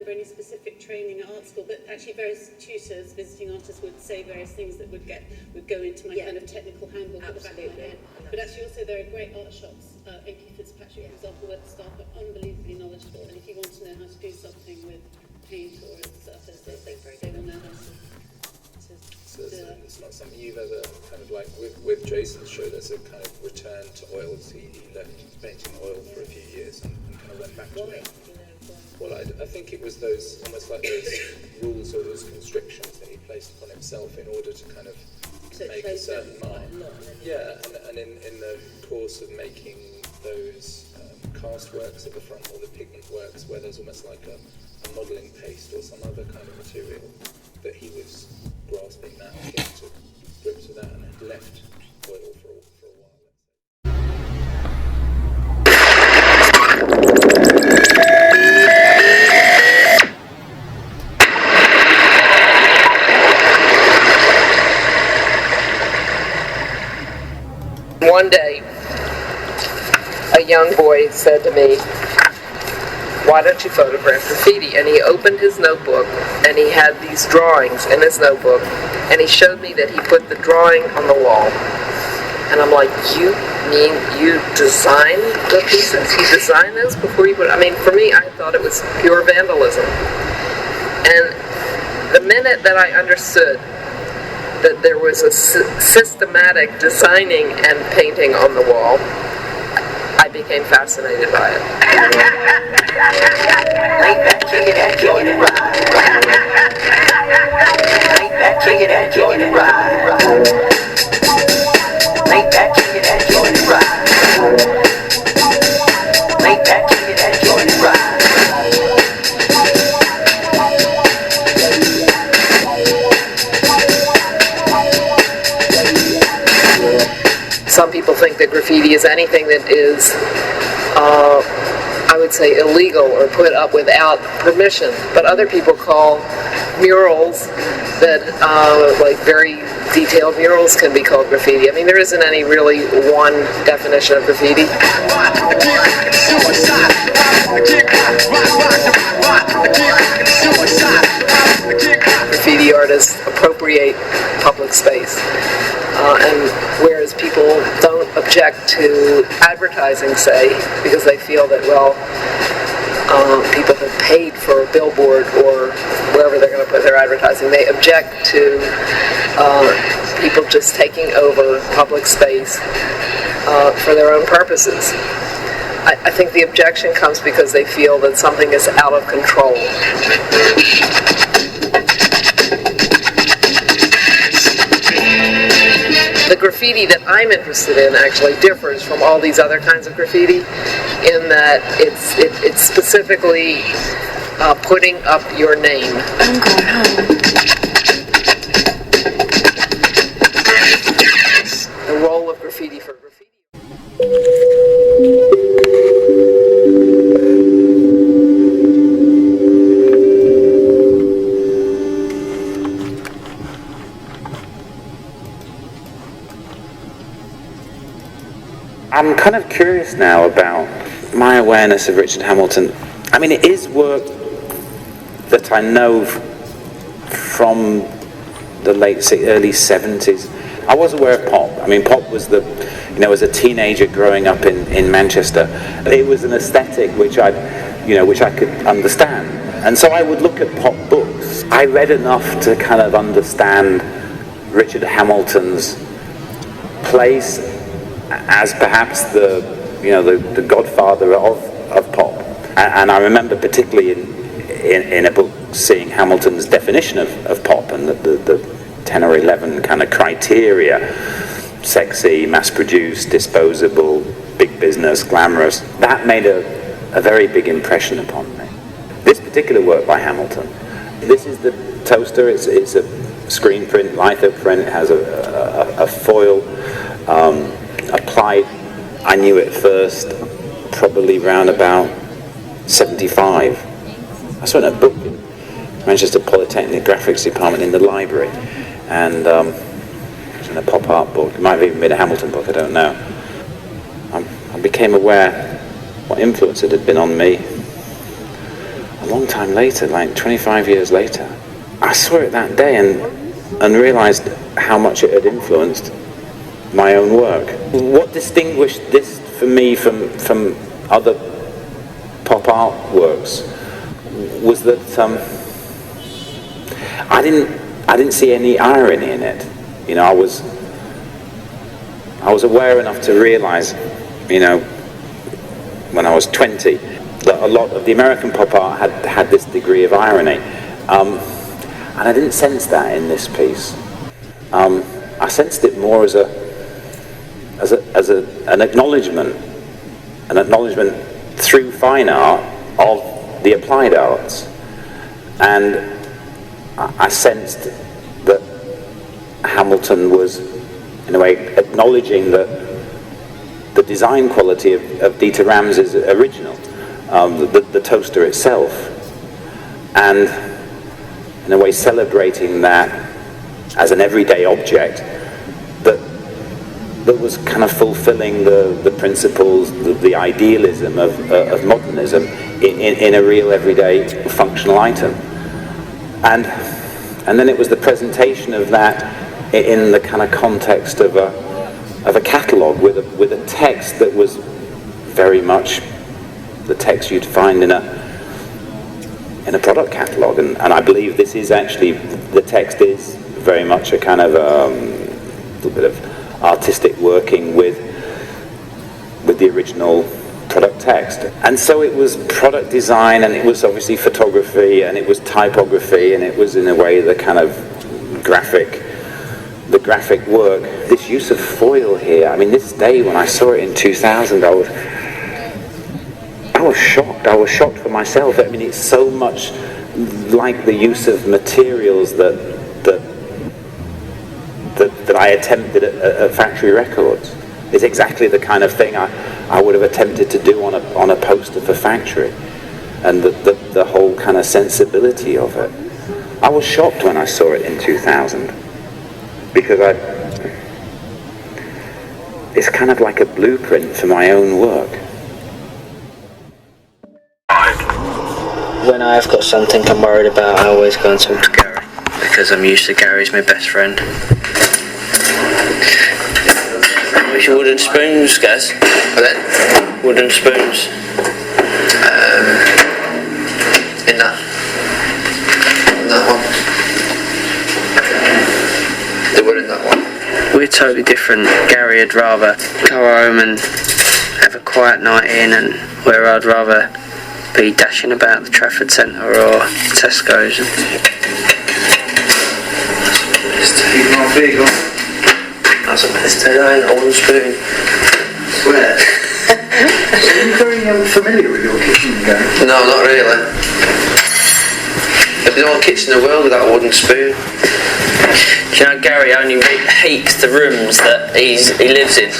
Any specific training at art school, but actually various tutors, visiting artists would say various things that would go into my kind of technical handbook at the back of my head. But actually also there are great art shops. A.P. Fitzpatrick, for example, where the staff are unbelievably knowledgeable, and if you want to know how to do something with paint or stuff, they will know how to so it's not something you've ever kind of like with Jason's show. There's a kind of return to oils. He left painting oil for a few years and kind of went back to it. Well, I think it was those, almost like those rules or those constrictions that he placed upon himself in order to kind of make a certain mark. Yeah, and in the course of making those cast works at the front, or the pigment works, where there's almost like a modelling paste or some other kind of material, that he was grasping that and getting to grips with that, and had left oil for a while. One day, a young boy said to me, "Why don't you photograph graffiti?" And he opened his notebook, and he had these drawings in his notebook, and he showed me that he put the drawing on the wall. And I'm like, "You mean you designed the pieces? You designed those before you put?" I mean, for me, I thought it was pure vandalism. And the minute that I understood that there was a systematic designing and painting on the wall, I became fascinated by it. Lay back, kick it, enjoy the ride. Lay back, kick it, enjoy the ride. Lay back, kick it, enjoy the ride. Lay back, kick it, enjoy the ride. Some people think that graffiti is anything that is, I would say, illegal or put up without permission. But other people call murals that, like very detailed murals, can be called graffiti. I mean, there isn't any really one definition of graffiti. Graffiti artists appropriate public space. And whereas people don't object to advertising, say, because they feel that, well, people have paid for a billboard or wherever they're going to put their advertising, they object to people just taking over public space for their own purposes. I think the objection comes because they feel that something is out of control. The graffiti that I'm interested in actually differs from all these other kinds of graffiti in that it's specifically putting up your name. I'm going home. The role of graffiti for graffiti. I'm kind of curious now about my awareness of Richard Hamilton. I mean, it is work that I know from the early 70s. I was aware of pop. I mean, pop was as a teenager growing up in Manchester, it was an aesthetic which I could understand. And so I would look at pop books. I read enough to kind of understand Richard Hamilton's place as perhaps the godfather of pop. And I remember particularly in a book seeing Hamilton's definition of pop and the 10 or 11 kind of criteria: sexy, mass-produced, disposable, big business, glamorous. That made a very big impression upon me. This particular work by Hamilton, this is the toaster. It's a screen print, litho print. It has a foil applied. I knew it first probably round about 75. I saw it in a book in Manchester Polytechnic Graphics Department in the library, and it was in a pop art book. It might have even been a Hamilton book, I don't know. I became aware what influence it had been on me. I a long time later, like 25 years later, I saw it that day and realized how much it had influenced my own work. What distinguished this for me from other pop art works was that I didn't see any irony in it. You know, I was aware enough to realize, you know, when I was 20, that a lot of the American pop art had this degree of irony, and I didn't sense that in this piece. I sensed it more as an acknowledgement through fine art of the applied arts, and I sensed that Hamilton was, in a way, acknowledging the design quality of Dieter Rams's original, the toaster itself, and in a way celebrating that as an everyday object that was kind of fulfilling the principles, the idealism of modernism in a real everyday functional item. And then it was the presentation of that in the kind of context of a catalogue with a text that was very much the text you'd find in a product catalogue, and I believe this is actually, the text is very much a kind of little bit of artistic working with the original product text. And so it was product design, and it was obviously photography, and it was typography, and it was in a way the kind of graphic work. This use of foil here, I mean, this day when I saw it in 2000, I was shocked. I was shocked for myself. I mean, it's so much like the use of materials that I attempted at Factory Records. It's exactly the kind of thing I would have attempted to do on a poster for Factory, and the whole kind of sensibility of it. I was shocked when I saw it in 2000, because it's kind of like a blueprint for my own work. When I've got something I'm worried about, I always go and talk to Gary, because I'm used to Gary's my best friend. Where's your wooden spoons, Gaz? Then Wooden spoons. in that one. They were in that one. We're totally different. Gary would rather go home and have a quiet night in, and where I'd rather be dashing about the Trafford Centre or Tesco's. That's a best day, ain't a wooden spoon. Swear. Are you very familiar with your kitchen, Gary? No, not really. There's no kitchen in the world without a wooden spoon. Do you know Gary only heats the rooms that he lives in?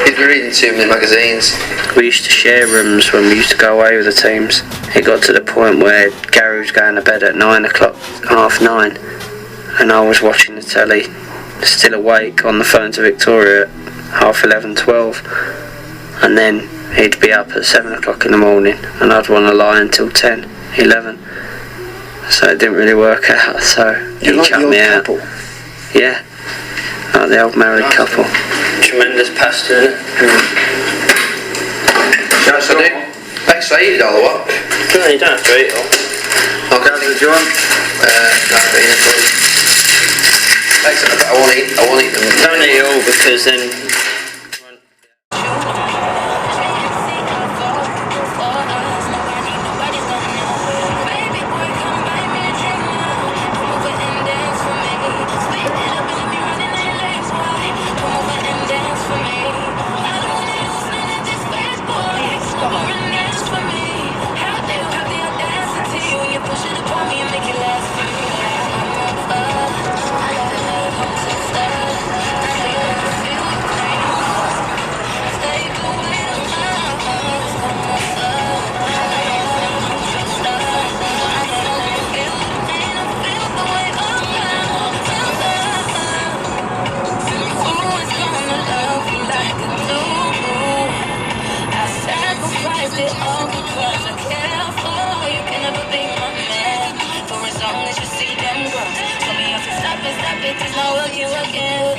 He's been reading too many magazines. We used to share rooms when we used to go away with the teams. It got to the point where Gary was going to bed at 9 o'clock, 9:30, and I was watching the telly, still awake, on the phone to Victoria at 11:30, 12, and then he'd be up at 7 o'clock in the morning, and I'd want to lie until 10, 11. So it didn't really work out, so he shut me out. Couple? Yeah, like the old married couple. Tremendous pasta, isn't it? That's what I do. Extra eat it all or what? No, you don't have to eat it all. Okay, do you want? Graffiti, please. Excellent, but I won't eat them. Don't eat it all, because then... It's not working, working.